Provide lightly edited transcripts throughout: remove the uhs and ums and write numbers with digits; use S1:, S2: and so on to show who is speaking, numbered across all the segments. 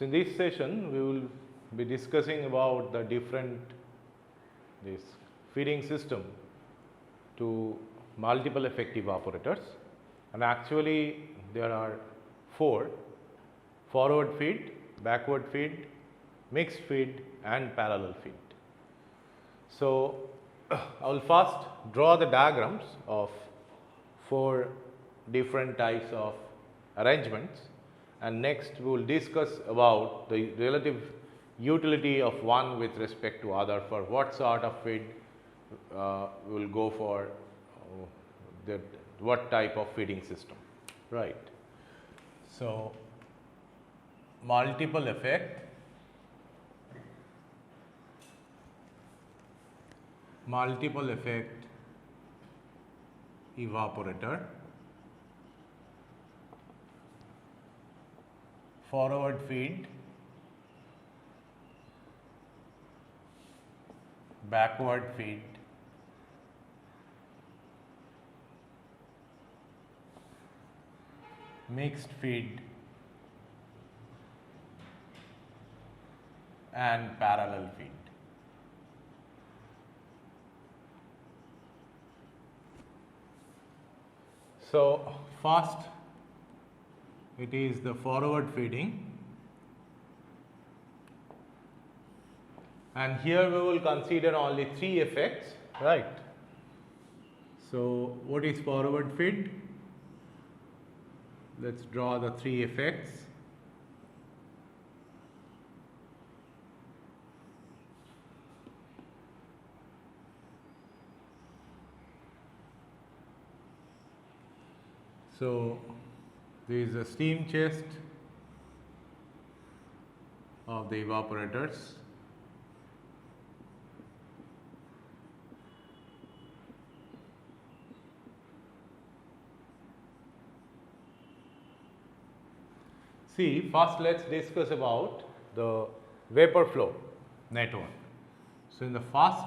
S1: So, in this session we will be discussing about the different feeding system to multiple effect evaporators, and actually there are 4: forward feed, backward feed, mixed feed and parallel feed. So, I will first draw the diagrams of 4 different types of arrangements, and next we will discuss about the relative utility of one with respect to other, for what sort of feed we will go for, what type of feeding system, right. So, multiple effect, evaporator, forward feed, backward feed, mixed feed and parallel feed. So, first it is the forward feeding, and here we will consider only 3 effects, right. So, what is forward feed? Let us draw the 3 effects. So, there is a steam chest of the evaporators, see, first let us discuss about the vapor flow network. So, in the first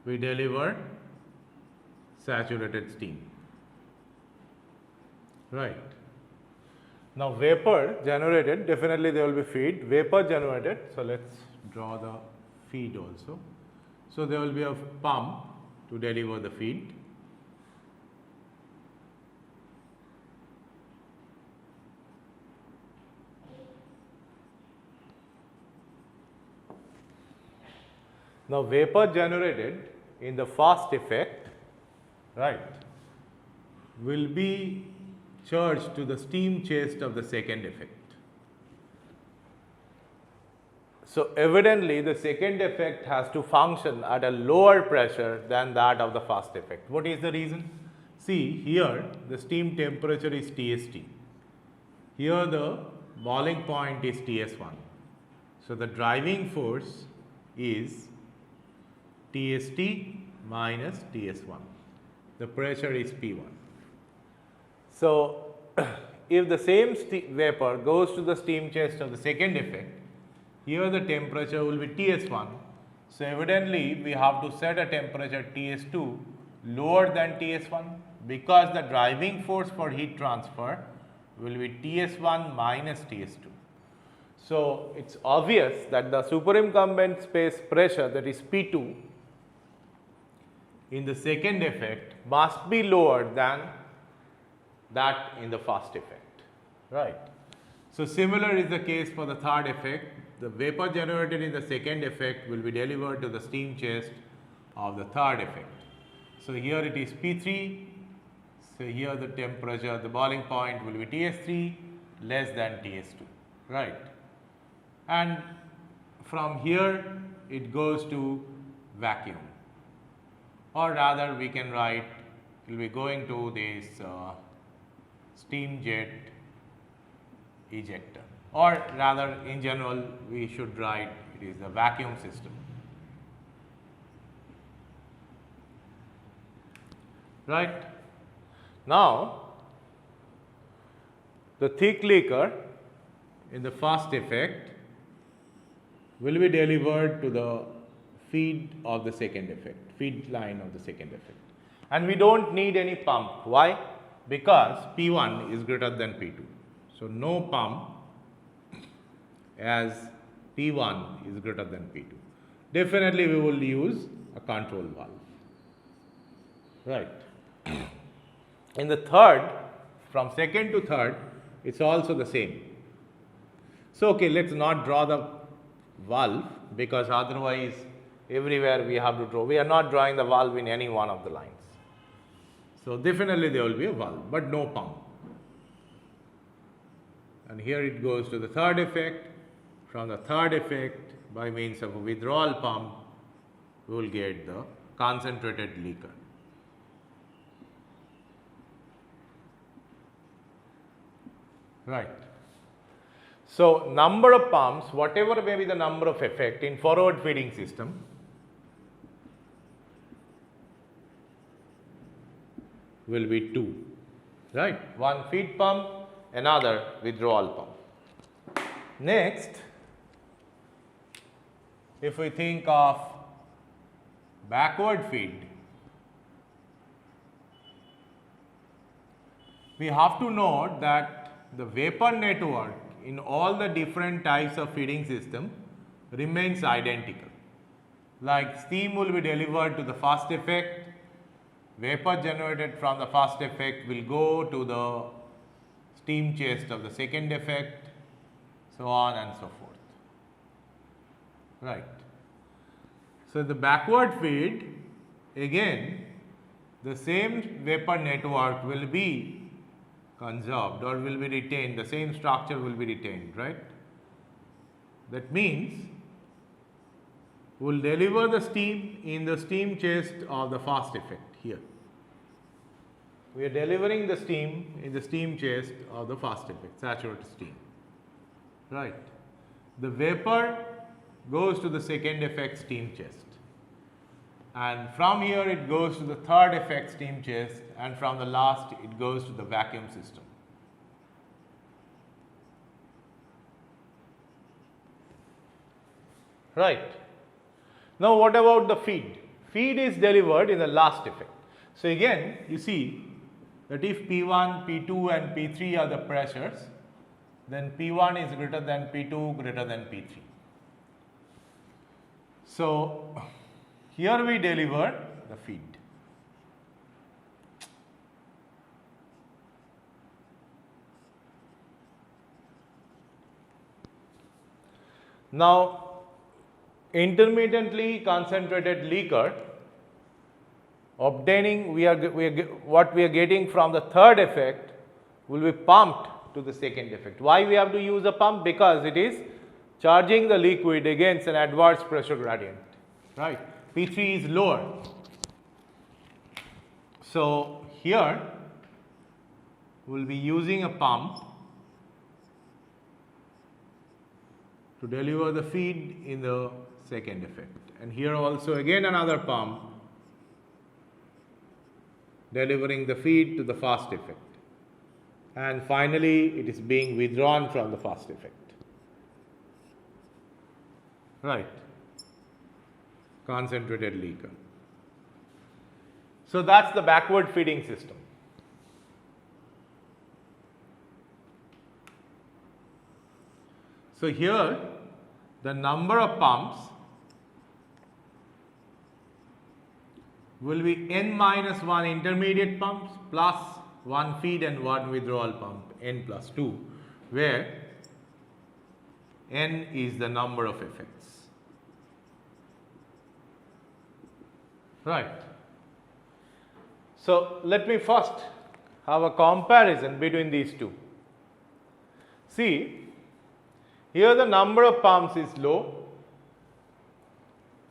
S1: we deliver saturated steam, right. Now, vapor generated, definitely there will be feed, vapor generated. So, let us draw the feed also. So, there will be a pump to deliver the feed. Now, vapor generated in the first effect, right, will be charged to the steam chest of the second effect. So, evidently the second effect has to function at a lower pressure than that of the first effect. What is the reason? See, here the steam temperature is TST, here the boiling point is TS1. So, the driving force is TST minus TS1, the pressure is P1. So, if the same vapor goes to the steam chest of the second effect, here the temperature will be TS1. So, evidently we have to set a temperature TS2 lower than TS1, because the driving force for heat transfer will be TS1 minus TS2. So, it is obvious that the superincumbent space pressure, that is P2, in the second effect must be lower than that in the first effect, right. So, similar is the case for the third effect. The vapor generated in the second effect will be delivered to the steam chest of the third effect. So, here it is P3. So, here the temperature, the boiling point will be TS3 less than TS2, right. And from here it goes to vacuum, or rather we can write it will be going to this steam jet ejector, or rather in general we should write it is a vacuum system, right. Now, the thick liquor in the first effect will be delivered to the feed of the second effect, feed line of the second effect. And we do not need any pump. Why? Because P1 is greater than P2. So, no pump as P1 is greater than P2. Definitely we will use a control valve. Right. In the third, from second to third, it's also the same. So, okay, let's not draw the valve, because otherwise everywhere we have to draw. We are not drawing the valve in any one of the lines. So, definitely there will be a valve, but no pump. And here it goes to the third effect. From the third effect, by means of a withdrawal pump, we will get the concentrated liquor. Right. So, number of pumps, whatever may be the number of effect in forward feeding system, will be 2, right? One feed pump, another withdrawal pump. Next, if we think of backward feed, we have to note that the vapor network in all the different types of feeding system remains identical. Like steam will be delivered to the first effect, vapor generated from the first effect will go to the steam chest of the second effect, so on and so forth. Right. So, the backward feed, again the same vapor network will be conserved or will be retained, the same structure will be retained, right. That means we will deliver the steam in the steam chest of the first effect here. We are delivering the steam in the steam chest of the first effect, saturated steam, right. The vapor goes to the second effect steam chest, and from here it goes to the third effect steam chest, and from the last it goes to the vacuum system. Right. Now, what about the feed? Feed is delivered in the last effect. So, again you see that if P1, P2 and P3 are the pressures, then P1 is greater than P2 greater than P3. So, here we deliver the feed. Now, intermittently concentrated liquor obtaining what we are getting from the third effect will be pumped to the second effect. Why we have to use a pump? Because it is charging the liquid against an adverse pressure gradient, right. P3 is lower. So, here we will be using a pump to deliver the feed in the second effect, and here also again another pump delivering the feed to the first effect, and finally it is being withdrawn from the first effect, right. Concentrated liquor. So, that is the backward feeding system. So, here the number of pumps will be n minus 1 intermediate pumps plus 1 feed and 1 withdrawal pump, n plus 2, where n is the number of effects. Right. So, let me first have a comparison between these two. See, here the number of pumps is low,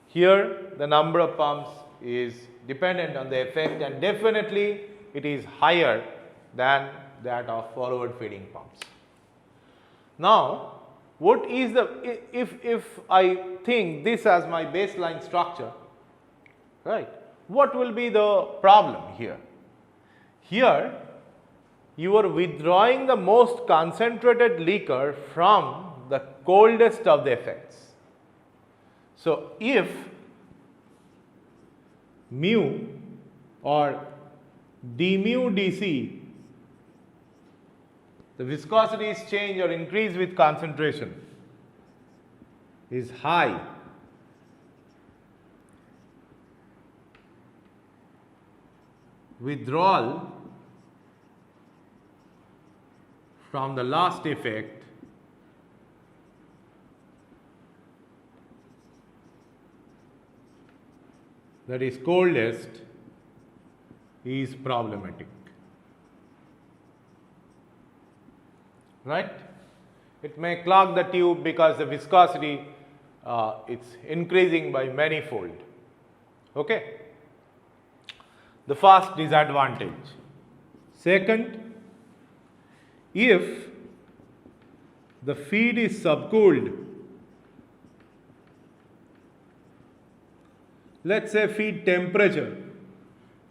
S1: here the number of pumps is dependent on the effect, and definitely it is higher than that of forward feeding pumps. Now, what is the, if I think this as my baseline structure, right, what will be the problem here? Here you are withdrawing the most concentrated liquor from the coldest of the effects. So, if mu or d mu dc, the viscosity is changed or increased with concentration, is high, withdrawal from the last effect that is coldest is problematic, right? It may clog the tube because the viscosity it's increasing by many-fold. Okay? The first disadvantage. Second, if the feed is subcooled, let's say feed temperature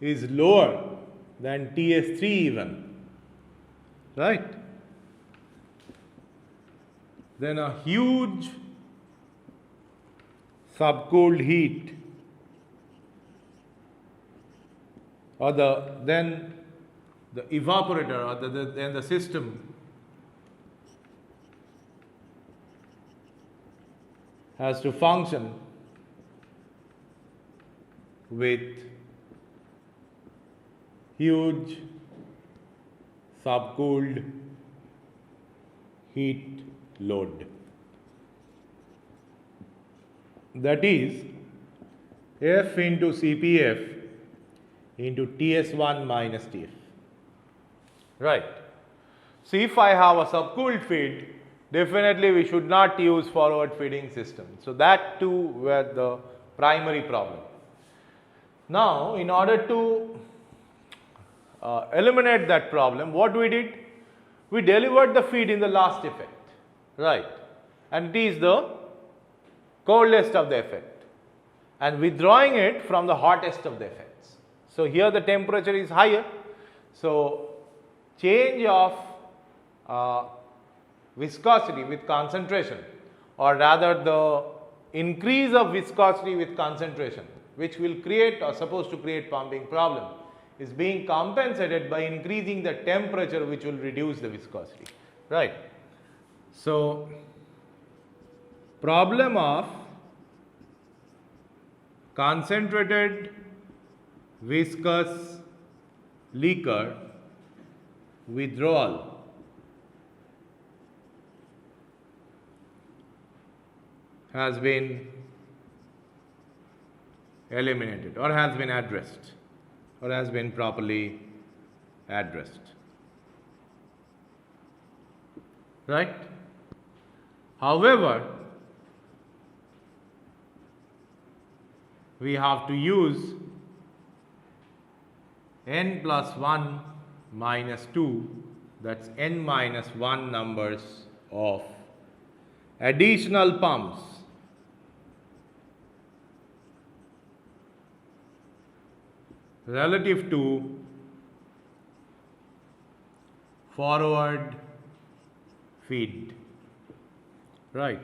S1: is lower than TS3 even, right? Then a huge subcooled heat or then the evaporator or then the system has to function with huge subcooled heat load. That is F into CPF into TS1 minus TF. Right. So if I have a subcooled feed, definitely we should not use forward feeding system. So that too were the primary problem. Now, in order to eliminate that problem, what we did? We delivered the feed in the last effect, right? And it is the coldest of the effect, and withdrawing it from the hottest of the effects. So here the temperature is higher. So change of viscosity with concentration, or rather the increase of viscosity with concentration, which will create or supposed to create pumping problem, is being compensated by increasing the temperature, which will reduce the viscosity, right? So problem of concentrated viscous liquor withdrawal has been eliminated or has been addressed or has been properly addressed, right? However, we have to use n plus 1 minus 2, that's n minus 1 numbers of additional pumps relative to forward feed, right?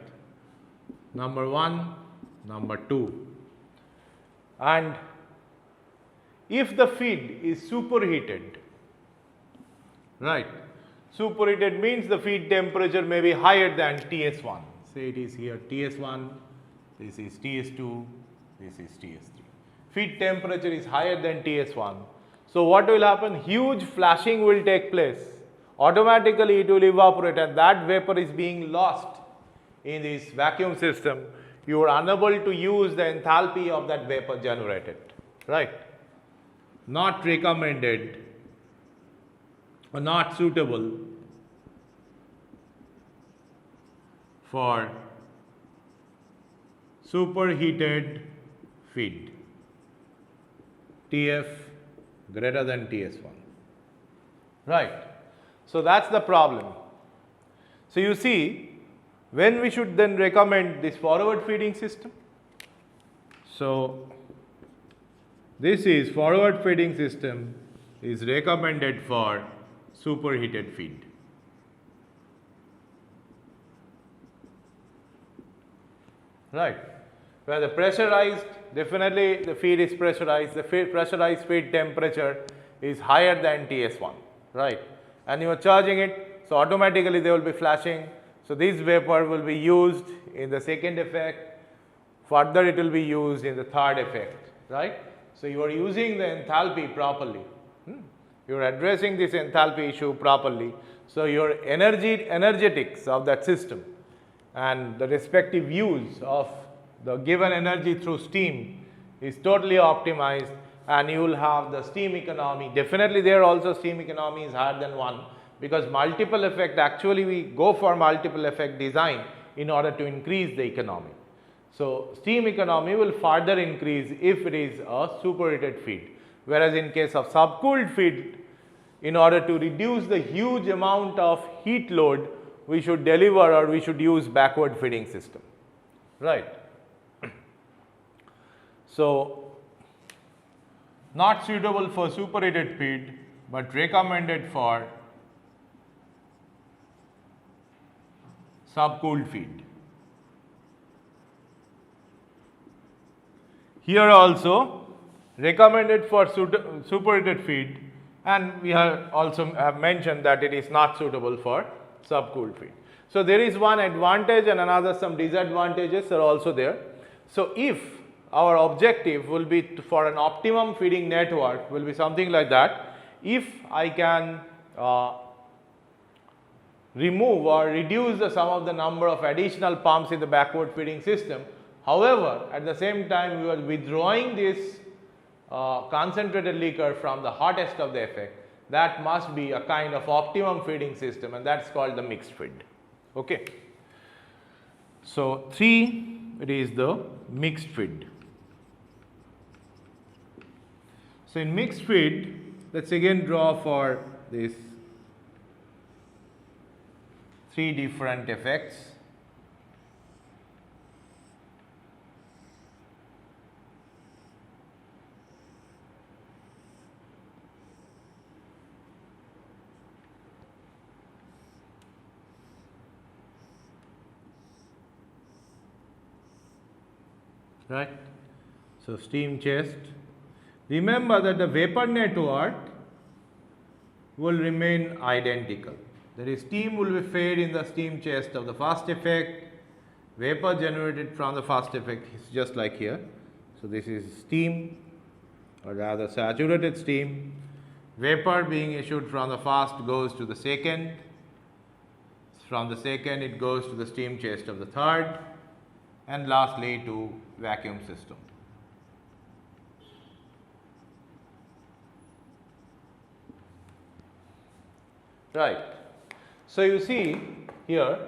S1: Number 1, number 2. And if the feed is superheated, right? Superheated means the feed temperature may be higher than TS1. Say it is here TS1, this is TS2, this is TS3. Feed temperature is higher than TS1. So what will happen? Huge flashing will take place. Automatically it will evaporate, and that vapor is being lost in this vacuum system. You are unable to use the enthalpy of that vapor generated, right? Not recommended or not suitable for superheated feed. TF greater than TS1, right? So that's the problem. So you see, when we should then recommend this forward feeding system? So this is forward feeding system is recommended for superheated feed. Right. Where the pressurized, definitely the feed is pressurized, the pressurized feed temperature is higher than TS1, right? And you are charging it, so automatically they will be flashing. So, this vapor will be used in the second effect, further it will be used in the third effect, right. So, you are using the enthalpy properly, you are addressing this enthalpy issue properly. So, your energetics of that system and the respective use of the given energy through steam is totally optimized, and you will have the steam economy. Definitely there also steam economy is higher than 1, because multiple effect, actually we go for multiple effect design in order to increase the economy. So, steam economy will further increase if it is a superheated feed, whereas in case of subcooled feed, in order to reduce the huge amount of heat load, we should deliver or we should use backward feeding system, right. So, not suitable for superheated feed, but recommended for subcooled feed. Here also recommended for superheated feed, and we have also mentioned that it is not suitable for subcooled feed. So, there is one advantage and another some disadvantages are also there. So, if our objective will be for an optimum feeding network will be something like that, if I can remove or reduce the sum of the number of additional pumps in the backward feeding system. However, at the same time we are withdrawing this concentrated liquor from the hottest of the effect, that must be a kind of optimum feeding system, and that is called the mixed feed. Okay. So, 3 it is the mixed feed. So, in mixed feed, let us again draw for this 3 different effects. Right. So, steam chest. Remember that the vapor network will remain identical. That is, steam will be fed in the steam chest of the first effect, vapor generated from the first effect is just like here. So, this is steam, or rather saturated steam, vapor being issued from the first goes to the second, from the second it goes to the steam chest of the third, and lastly to vacuum system. Right. So, you see here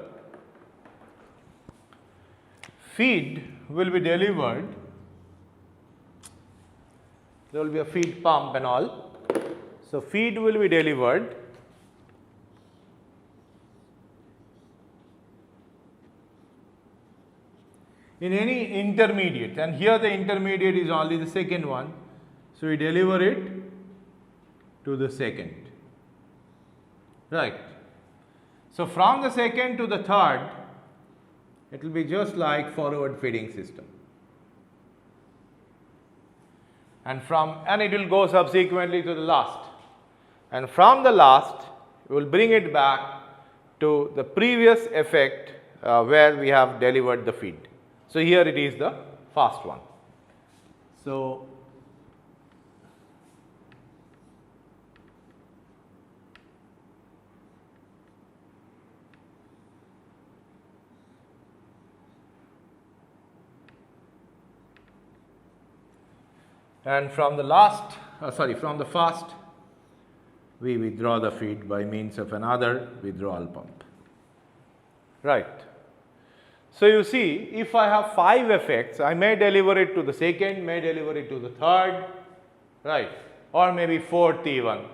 S1: feed will be delivered, there will be a feed pump and all. So, feed will be delivered in any intermediate, and here the intermediate is only the second one. So, we deliver it to the second, right. So, from the second to the third, it will be just like forward feeding system, and it will go subsequently to the last, and from the last we will bring it back to the previous effect where we have delivered the feed. So, here it is the first one. So, and from the last from the first we withdraw the feed by means of another withdrawal pump, right. So, you see if I have 5 effects, I may deliver it to the second, may deliver it to the third, right, or maybe fourth even.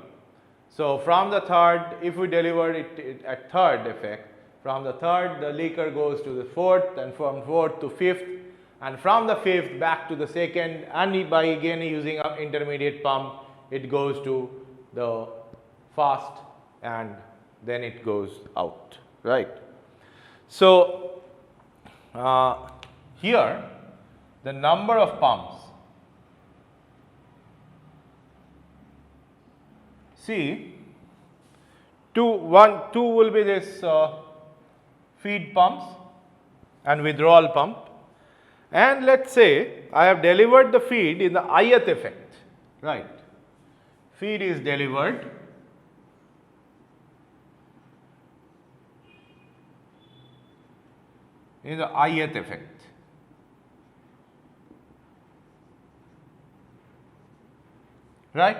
S1: So, from the third, if we deliver it at third effect, from the third the liquor goes to the fourth, and from fourth to fifth, and from the fifth back to the second, and by again using an intermediate pump it goes to the first, and then it goes out, right. So, here the number of pumps, see 2 will be this feed pumps and withdrawal pump, and let us say I have delivered the feed in the ith effect, right. Feed is delivered in the ith effect. Right.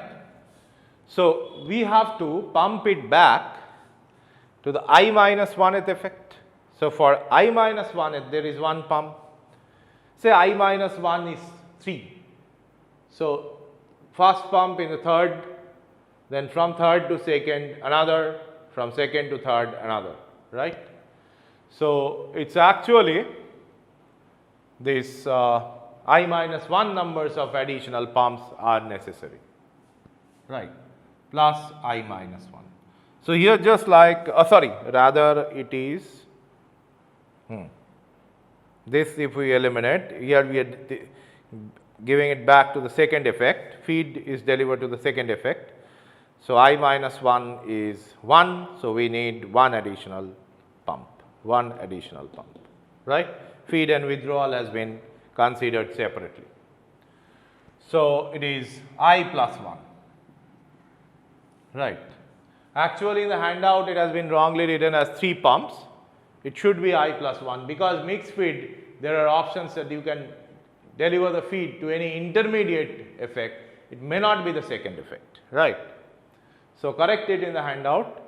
S1: So, we have to pump it back to the I minus 1th effect. So, for I minus 1th there is one pump, say I minus 1 is 3. So, first pump in the third, then from third to second another, from second to third another, right. So, it is actually this I minus 1 numbers of additional pumps are necessary, right, plus I minus 1. So, here just like rather it is this, if we eliminate, here we are giving it back to the second effect, feed is delivered to the second effect. So, I minus 1 is 1, so we need one additional pump, right. Feed and withdrawal has been considered separately. So, it is I plus 1, right. Actually, in the handout it has been wrongly written as 3 pumps. It should be I plus 1, because mixed feed there are options that you can deliver the feed to any intermediate effect. It may not be the second effect, right. So, correct it in the handout.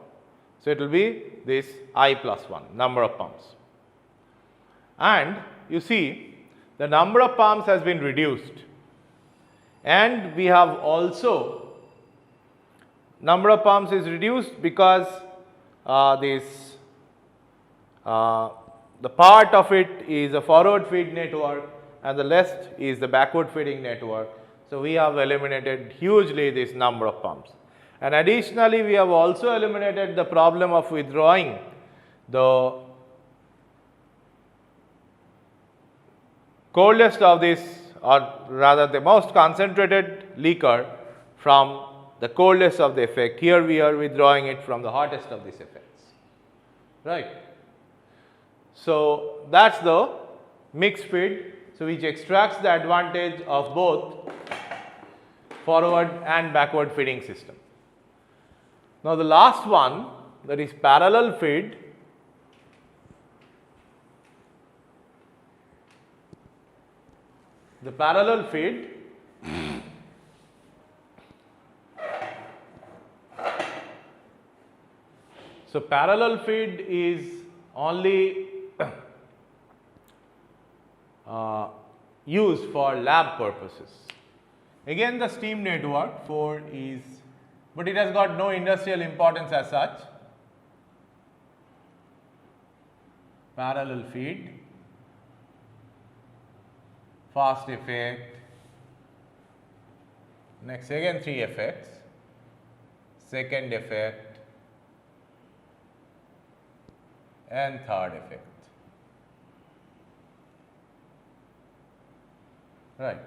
S1: So, it will be this I plus 1 number of pumps, and you see the number of pumps has been reduced, and we have also number of pumps is reduced because the part of it is a forward feed network and the rest is the backward feeding network. So, we have eliminated hugely this number of pumps, and additionally we have also eliminated the problem of withdrawing the coldest of this, or rather the most concentrated liquor from the coldest of the effect. Here we are withdrawing it from the hottest of these effects, right. So, that is the mixed feed, so which extracts the advantage of both forward and backward feeding system. Now, the last one, that is parallel feed. The parallel feed so parallel feed is only used for lab purposes. Again the steam network 4 is, but it has got no industrial importance as such. Parallel feed, fast effect, next again 3 effects, second effect and third effect, right.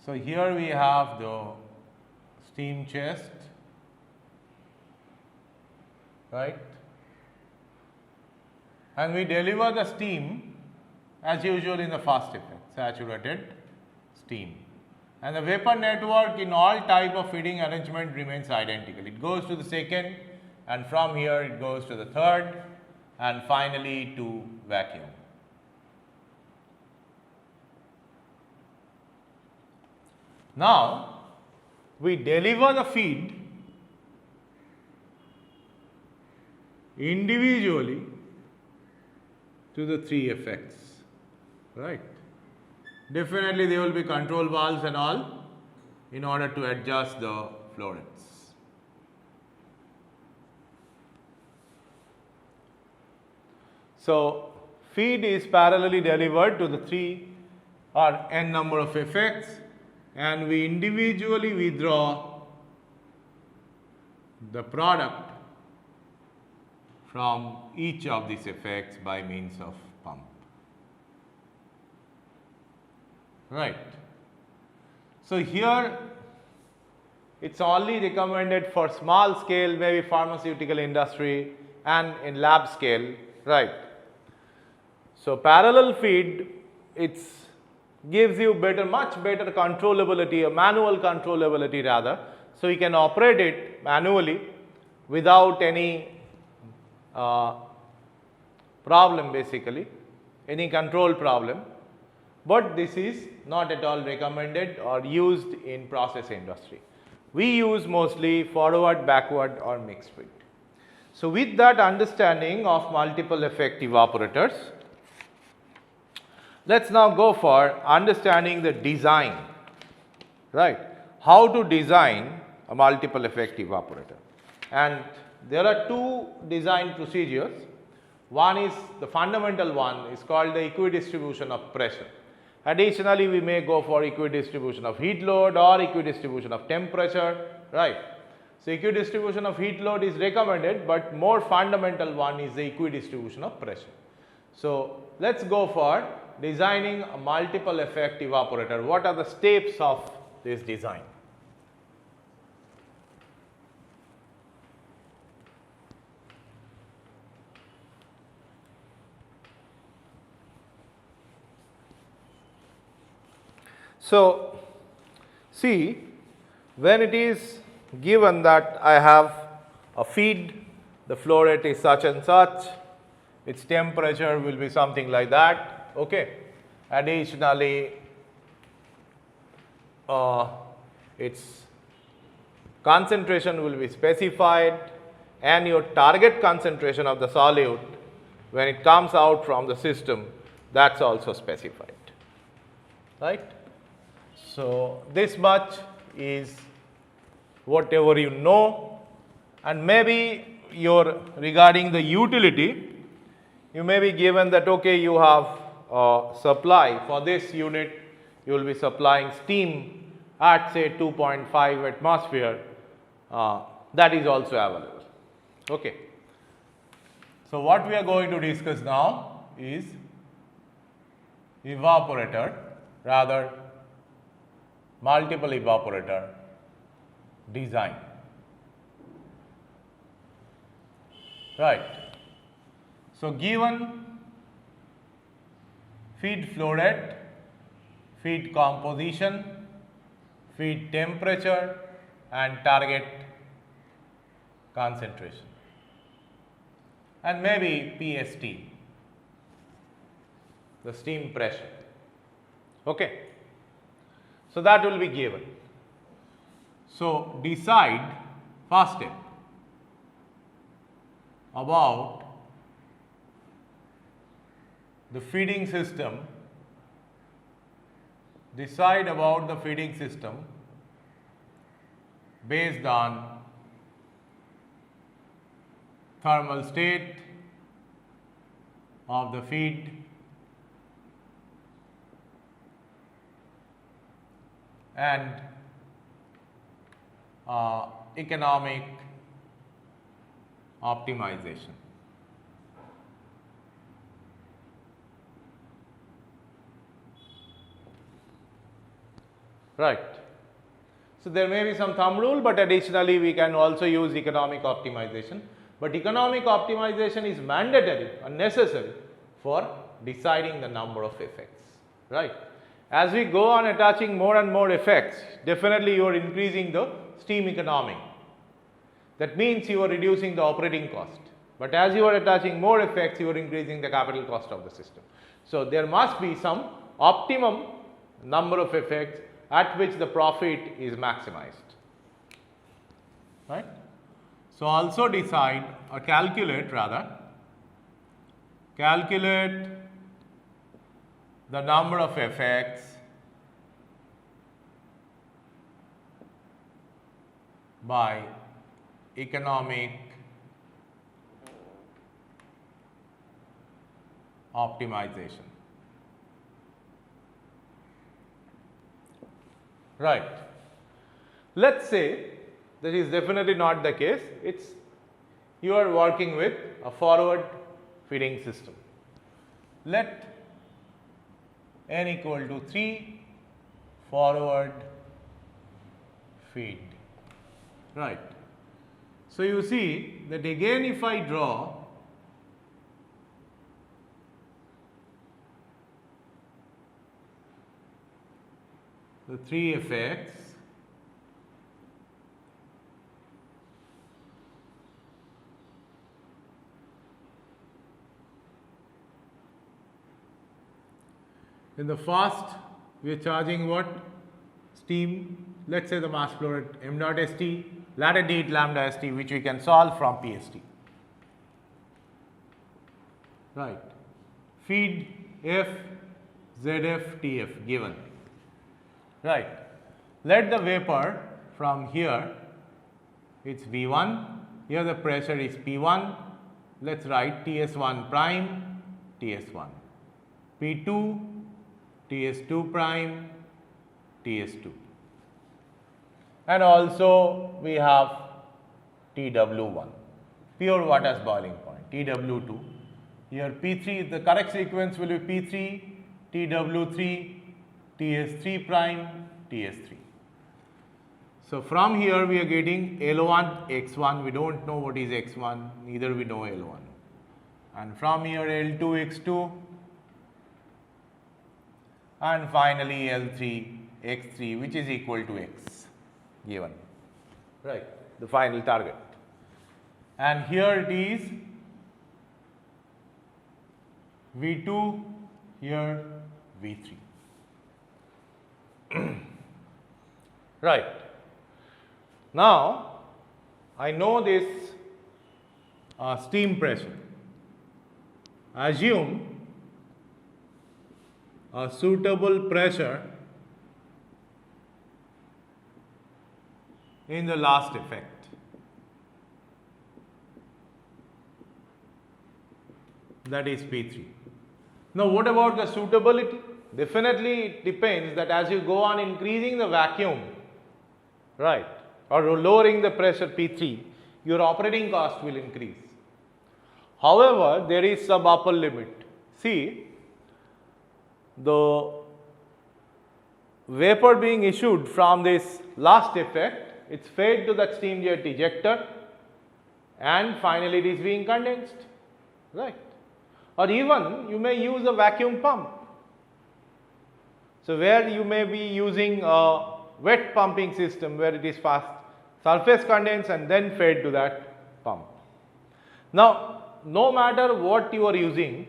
S1: So, here we have the steam chest, right, and we deliver the steam as usual in the fast effect, saturated steam, and the vapor network in all type of feeding arrangement remains identical. It goes to the second, and from here it goes to the third, and finally to vacuum. Now, we deliver the feed individually to the 3 effects, right. Definitely there will be control valves and all in order to adjust the flow rates. So, feed is parallelly delivered to the 3 or n number of effects, and we individually withdraw the product from each of these effects by means of pump, right. So, here It's only recommended for small scale, maybe pharmaceutical industry and in lab scale, right. So, parallel feed, it's gives you much better controllability, a manual controllability rather. So, you can operate it manually without any problem, basically any control problem, but this is not at all recommended or used in process industry. We use mostly forward, backward or mixed feed. So, with that understanding of multiple effect evaporators, let us now go for understanding the design, right, how to design a multiple effect evaporator. And there are two design procedures. One is the fundamental one is called the equidistribution of pressure. Additionally, we may go for equidistribution of heat load or equidistribution of temperature, right. So, equidistribution of heat load is recommended, but more fundamental one is the equidistribution of pressure. So, let us go for designing a multiple effect evaporator. What are the steps of this design? So, see, when it is given that I have a feed, the flow rate is such and such, its temperature will be something like that, okay. Additionally, its concentration will be specified and your target concentration of the solute when it comes out from the system, that is also specified, right. So, this much is whatever you know, and maybe your regarding the utility, you may be given that okay, you have supply for this unit, you will be supplying steam at say 2.5 atmosphere, that is also available, okay. So, what we are going to discuss now is evaporator, rather multiple evaporator design, right. So, given feed flow rate, feed composition, feed temperature and target concentration and maybe PST, the steam pressure, okay. So, that will be given. So, decide first step about the feeding system, decide about the feeding system based on thermal state of the feed, and economic optimization. Right. So, there may be some thumb rule, but additionally we can also use economic optimization, but economic optimization is mandatory and necessary for deciding the number of effects, right. As we go on attaching more and more effects, definitely you are increasing the steam economy. That means you are reducing the operating cost, but as you are attaching more effects, you are increasing the capital cost of the system. So, there must be some optimum number of effects at which the profit is maximized, right. So, also decide or calculate the number of effects by economic optimization, right. Let us say that is definitely not the case, it is you are working with a forward feeding system. Let n equal to 3 forward feed right. So you see that again if I draw the three effects, in the first we are charging what? Steam. Let us say the mass flow rate m dot st, ladder d lambda st, which we can solve from PST. Right. Feed F, ZF, TF given. Right. Let the vapor from here, it's V1, here the pressure is P1, let us write TS1 prime, TS1, P2, TS2 prime, TS2, and also we have TW1, pure water's boiling point, TW2, here P3, the correct sequence will be P3, TW3, TS3 prime, TS3. So from here we are getting L1, X1, we do not know what is X1, neither we know L1, and from here L2, X2, and finally L3, X3, which is equal to X given, right, the final target. And here it is V2, here V3. Right. Now, I know this steam pressure. Assume a suitable pressure in the last effect. That is P3. Now, what about the suitability? Definitely it depends that as you go on increasing the vacuum, right, or lowering the pressure P3, your operating cost will increase. However, there is some upper limit. See, the vapor being issued from this last effect, it's fed to the steam jet ejector and finally it is being condensed, right. Or even you may use a vacuum pump. So where you may be using a wet pumping system where it is fast surface condensed and then fed to that pump. Now, no matter what you are using,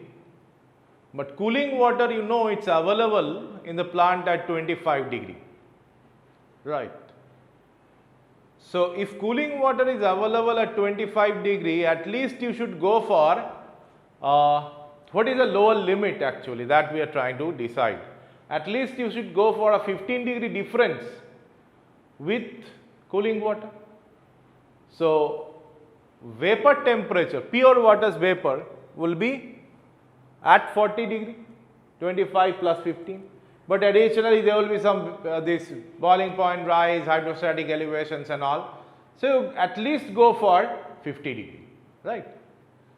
S1: but cooling water, you know, it's available in the plant at 25 degree, right. So if cooling water is available at 25 degree, at least you should go for what is the lower limit actually that we are trying to decide. At least you should go for a 15 degree difference with cooling water. So vapor temperature, pure water's vapor will be at 40 degree, 25 plus 15. But additionally there will be some this boiling point rise, hydrostatic elevations and all. So at least go for 50 degree, right.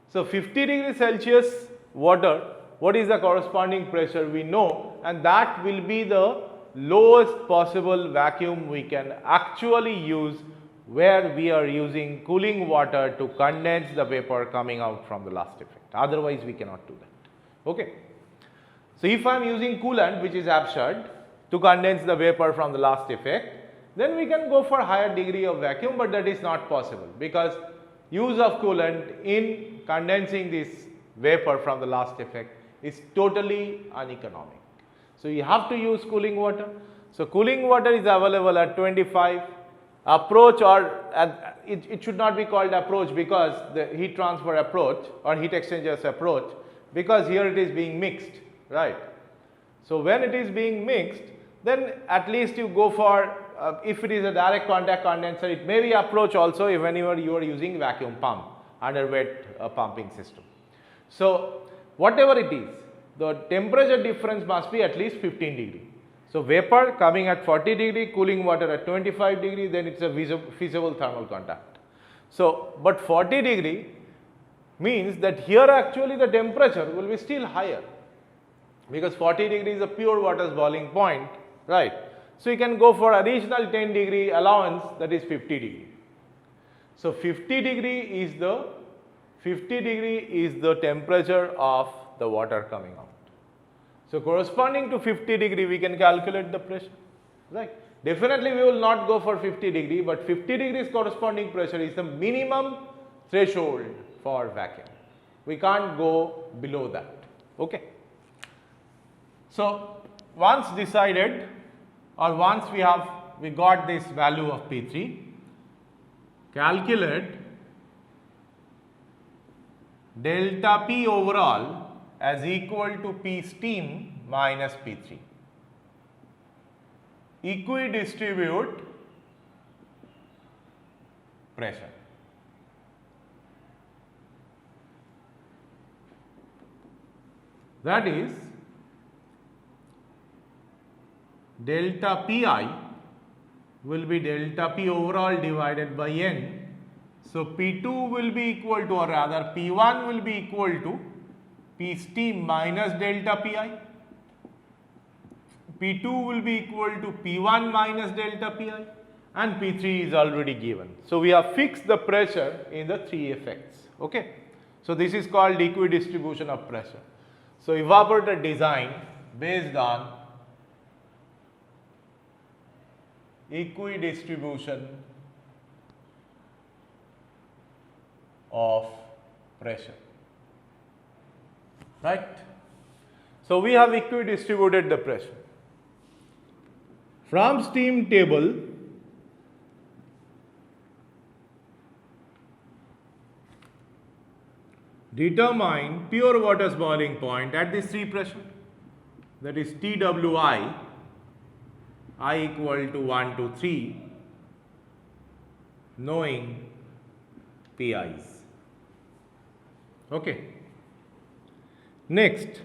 S1: So 50 degree Celsius water, what is the corresponding pressure we know, and that will be the lowest possible vacuum we can actually use where we are using cooling water to condense the vapor coming out from the last effect. Otherwise we cannot do that, okay. So if I am using coolant, which is absurd, to condense the vapor from the last effect, then we can go for higher degree of vacuum, but that is not possible because use of coolant in condensing this vapor from the last effect is totally uneconomic. So you have to use cooling water. So cooling water is available at 25. Approach, or it should not be called approach because the heat transfer approach or heat exchangers approach, because here it is being mixed, right. So when it is being mixed, then at least you go for if it is a direct contact condenser, it may be approach also whenever you are using vacuum pump under wet pumping system. So whatever it is, the temperature difference must be at least 15 degree. So vapor coming at 40 degree, cooling water at 25 degree, then it is a feasible thermal contact. So, but 40 degree means that here actually the temperature will be still higher because 40 degree is a pure water's boiling point, right. So you can go for additional 10 degree allowance, that is 50 degree. So 50 degree is the temperature of the water coming out. So corresponding to 50 degree we can calculate the pressure, right. Definitely we will not go for 50 degree, but 50 degrees corresponding pressure is the minimum threshold for vacuum. We can't go below that, okay. So once decided, or once we got this value of P3, calculate delta P overall as equal to P steam minus P3. Equidistribute pressure. That is, delta Pi will be delta P overall divided by N. So P2 will be equal to, or rather P1 will be equal to P steam minus delta Pi. P2 will be equal to P1 minus delta Pi, and P3 is already given. So we have fixed the pressure in the three effects, okay. So this is called equidistribution of pressure. So evaporator design based on equidistribution of pressure, right. So we have equidistributed the pressure. From steam table, determine pure water's boiling point at this three pressure, that is TWI, I equal to 1 to 3, knowing PIs. Okay. Next,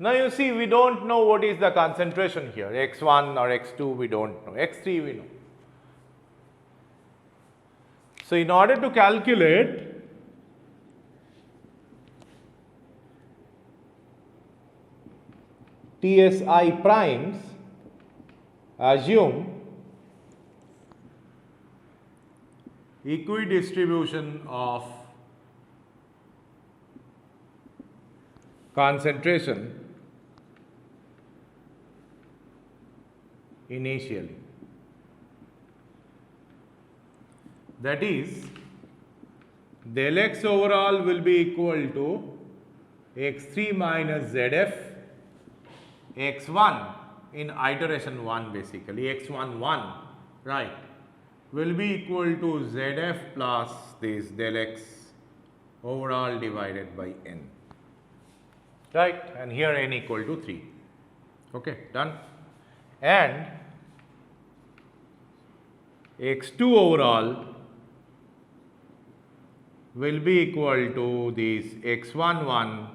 S1: now you see we don't know what is the concentration here, x1 or x2 we don't know, x3 we know. So in order to calculate TSI primes, assume equidistribution of concentration initially. That is, del x overall will be equal to x3 minus ZF, x1 in iteration 1 basically, x1 1, right, will be equal to ZF plus this del x overall divided by N, right, and here N equal to 3, okay, done. And x2 overall will be equal to this x1 1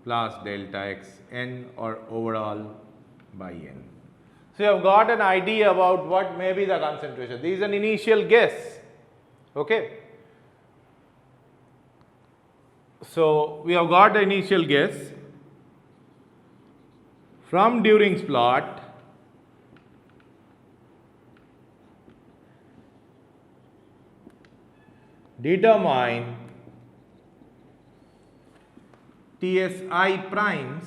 S1: plus delta x n, or overall by N. So you have got an idea about what may be the concentration. This is an initial guess, okay. So we have got the initial guess. From During's plot, determine TSI primes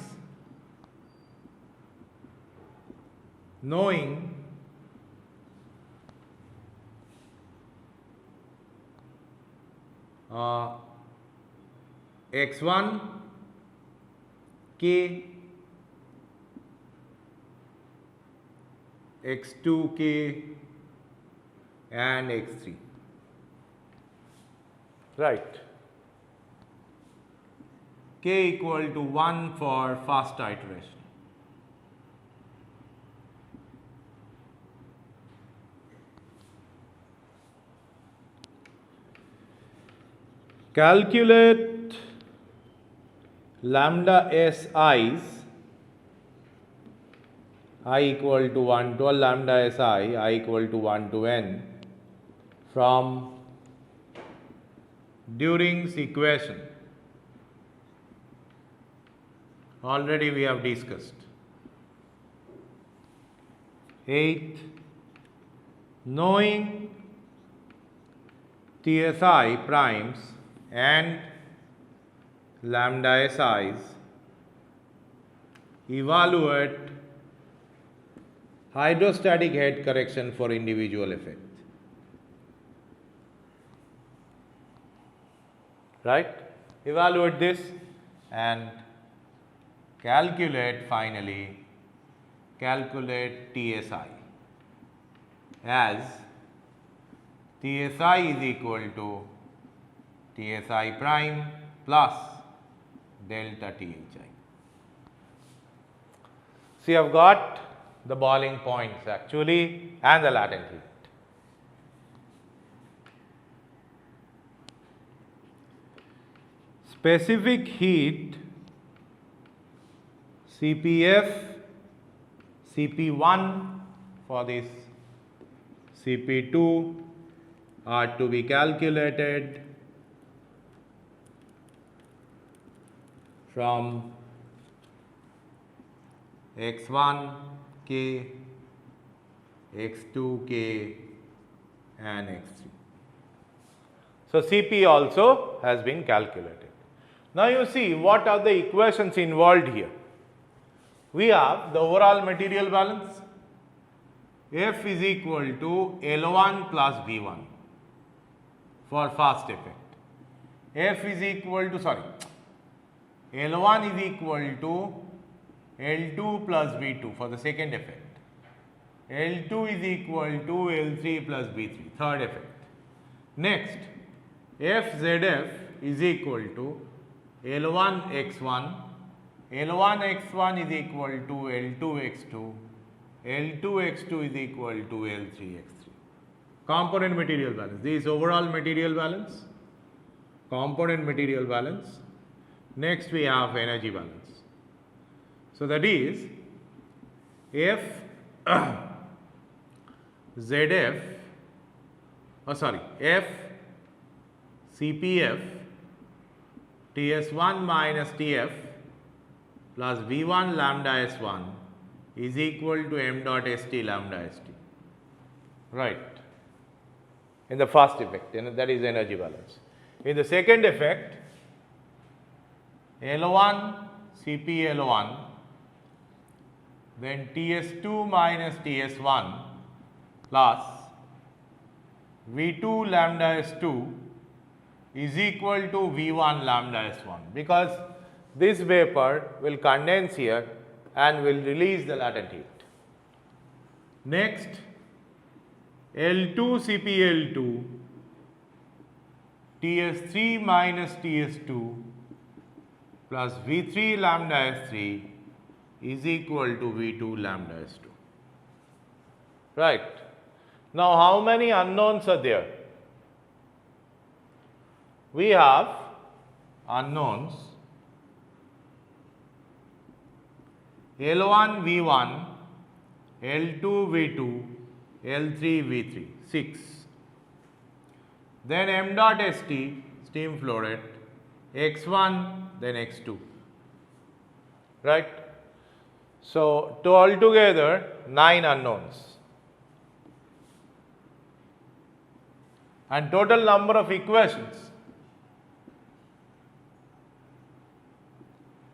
S1: knowing x1 k, x2 k and x3, right. K equal to 1 for first iteration. Calculate lambda s i's, I equal to 1 to lambda s I equal to 1 to n from During's equation. Already we have discussed. 8, knowing TSI primes and lambda SIs evaluate hydrostatic head correction for individual effect. Right? Evaluate this and calculate TSI as TSI is equal to TSI prime plus delta THI. So, you have got the boiling points actually and the latent heat. Specific heat CPF, CP1 for this CP2 are to be calculated from x1 K, x2 K and x3. So, Cp also has been calculated. Now, you see what are the equations involved here. We have the overall material balance, F is equal to L1 plus V1 for fast effect. F is equal to, L1 is equal to L2 plus V2 for the second effect. L2 is equal to L3 plus V3, third effect. Next, FZF is equal to L1 X1, L1 X1 is equal to L2 X2, L2 X2 is equal to L3 X3. Component material balance. This is overall material balance, component material balance. Next we have energy balance. So, that is F ZF F CPF TS1 minus TF plus V1 lambda S1 is equal to m dot ST lambda ST, right, in the first effect, that is energy balance. In the second effect, L1 Cp L1, then Ts2 minus Ts1 plus V2 lambda S2 is equal to V1 lambda S1, because this vapor will condense here and will release the latent heat. Next, L2 Cp L2 Ts3 minus Ts2 plus V3 lambda S3 is equal to V2 lambda S2. Right. Now, how many unknowns are there? We have unknowns L1 V1, L2 V2, L3 V3, 6. Then m dot ST, steam flow rate, X1, then X2, right. So, to altogether 9 unknowns, and total number of equations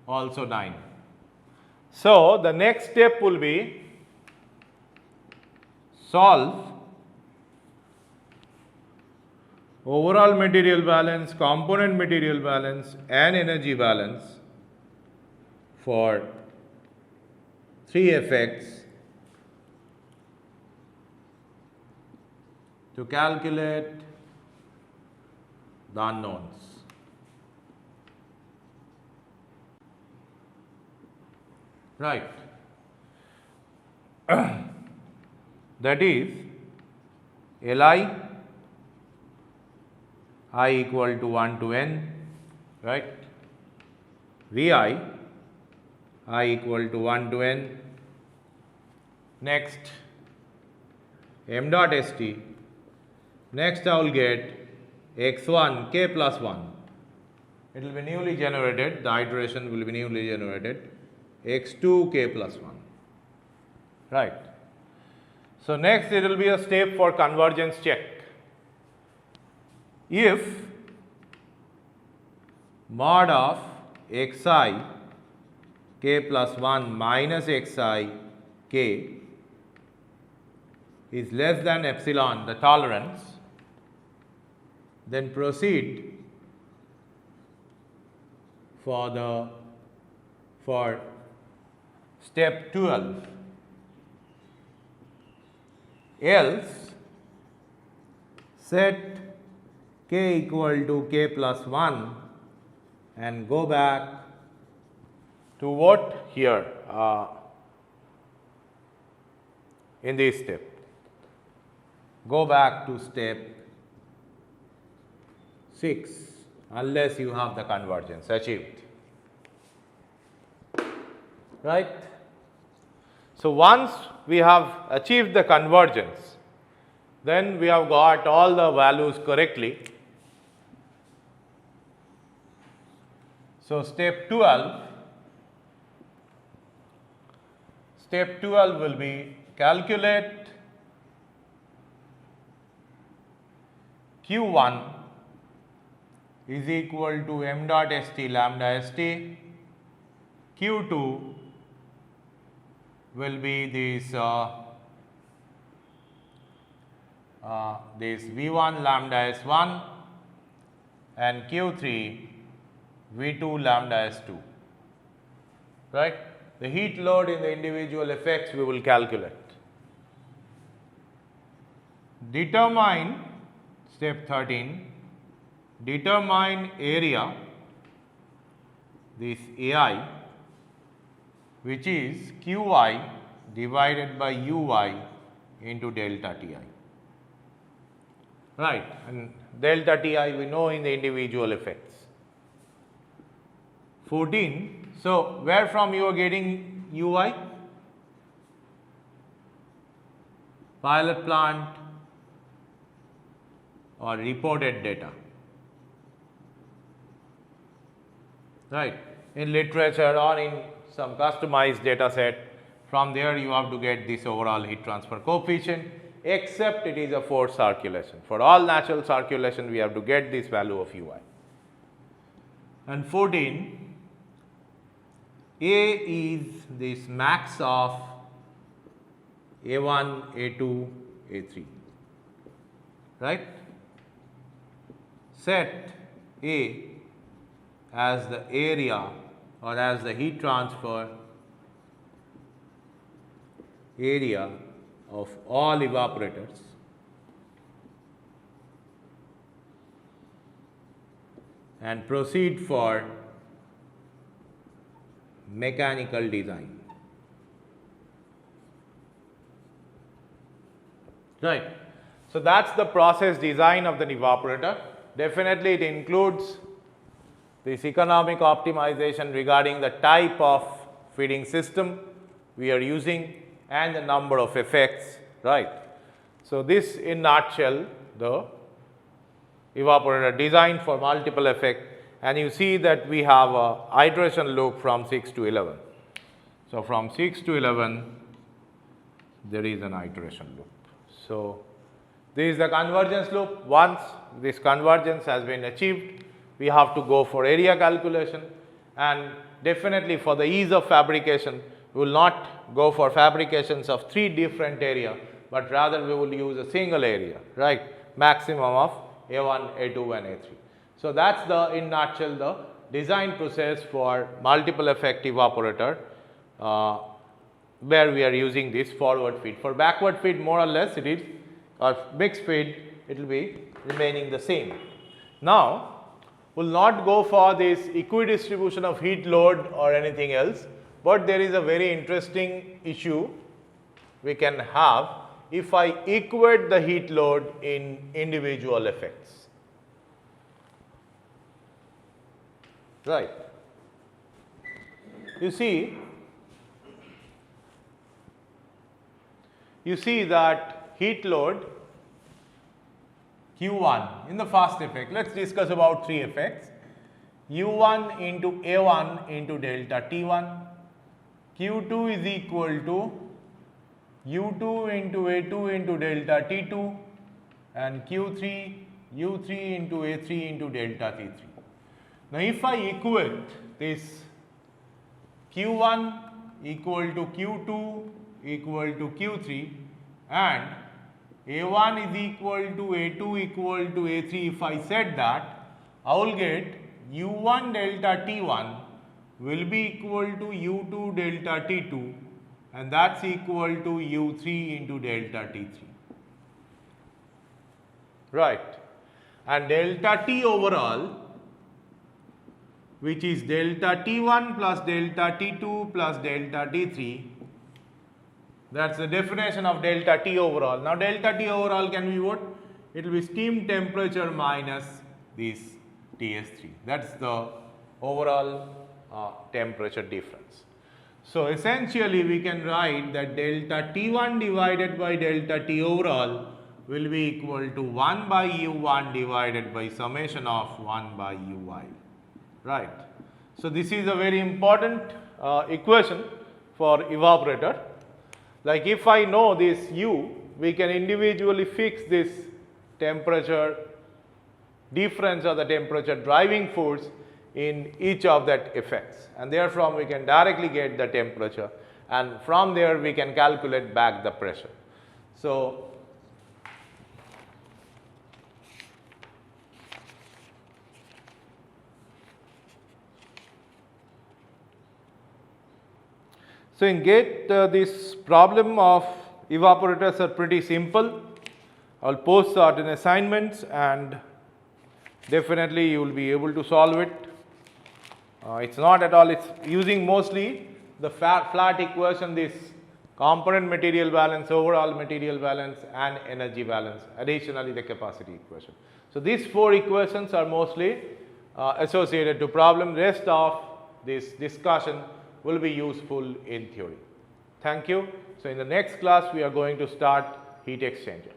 S1: also 9. So, the next step will be solve overall material balance, component material balance and energy balance for 3 effects to calculate the unknowns. Right. That is Li I equal to 1 to n, right, Vi I equal to 1 to n. Next, m dot st. Next, I will get x1 k plus 1. It will be newly generated, the iteration will be newly generated, x2 k plus 1, right. So, next it will be a step for convergence check. if mod of xi k plus 1 minus xi k is less than epsilon, the tolerance, then proceed for step 12. Else set k equal to k plus 1 and go back to what here in this step. Go back to step 6 unless you have the convergence achieved. Right? So, once we have achieved the convergence, then we have got all the values correctly. So, step 12 will be calculate Q1 is equal to m dot st lambda st, Q2 will be this V1 lambda S1 and Q3 V2 lambda S2, right. The heat load in the individual effects we will calculate. Determine step 13, determine area, this AI, which is Qi divided by Ui into delta Ti, right, and delta Ti we know in the individual effects. 14, so where from you are getting Ui? Pilot plant or reported data, right, in literature or in some customized data set. From there you have to get this overall heat transfer coefficient, except it is a forced circulation. For all natural circulation we have to get this value of Ui. And 14, A is this max of A1, A2, A3, right. Set A as the area or as the heat transfer area of all evaporators and proceed for mechanical design, right. So, that is the process design of the evaporator. Definitely it includes this economic optimization regarding the type of feeding system we are using and the number of effects, right. So, this in nutshell the evaporator design for multiple effect, and you see that we have a iteration loop from 6 to 11. So, from 6 to 11 there is an iteration loop. So, this is the convergence loop. Once this convergence has been achieved, we have to go for area calculation, and definitely for the ease of fabrication we will not go for fabrications of 3 different area, but rather we will use a single area, right, maximum of A1, A2 and A3. So, that is the in nutshell the design process for multiple effect evaporator where we are using this forward feed. For backward feed more or less it is, or mixed feed it will be remaining the same. Now, we will not go for this equidistribution of heat load or anything else, but there is a very interesting issue we can have if I equate the heat load in individual effects, right. You see that heat load Q1 in the first effect, let us discuss about 3 effects, U1 into A1 into delta T1, Q2 is equal to U2 into A2 into delta T2, and Q3 U3 into A3 into delta T3. Now, if I equate this Q1 equal to Q2 equal to Q3 and A1 is equal to A2 equal to A3, if I set that, I will get U1 delta T1 will be equal to U2 delta T2 and that's equal to U3 into delta T3. Right. And delta T overall, which is delta T1 plus delta T2 plus delta T3, that's the definition of delta T overall. Now, delta T overall can be what? It will be steam temperature minus this TS3. That's the overall temperature difference. So, essentially we can write that delta T1 divided by delta T overall will be equal to 1 by U1 divided by summation of 1 by Ui. Right. So, this is a very important equation for evaporator. Like if I know this U, we can individually fix this temperature difference or the temperature driving force in each of that effects, and therefrom we can directly get the temperature, and from there we can calculate back the pressure. So, in GATE this problem of evaporators are pretty simple. I will post certain assignments and definitely you will be able to solve it. It's not at all, it's using mostly the flat equation, this component material balance, overall material balance and energy balance, additionally the capacity equation. So, these 4 equations are mostly associated to problem. Rest of this discussion will be useful in theory. Thank you. So, in the next class we are going to start heat exchanger.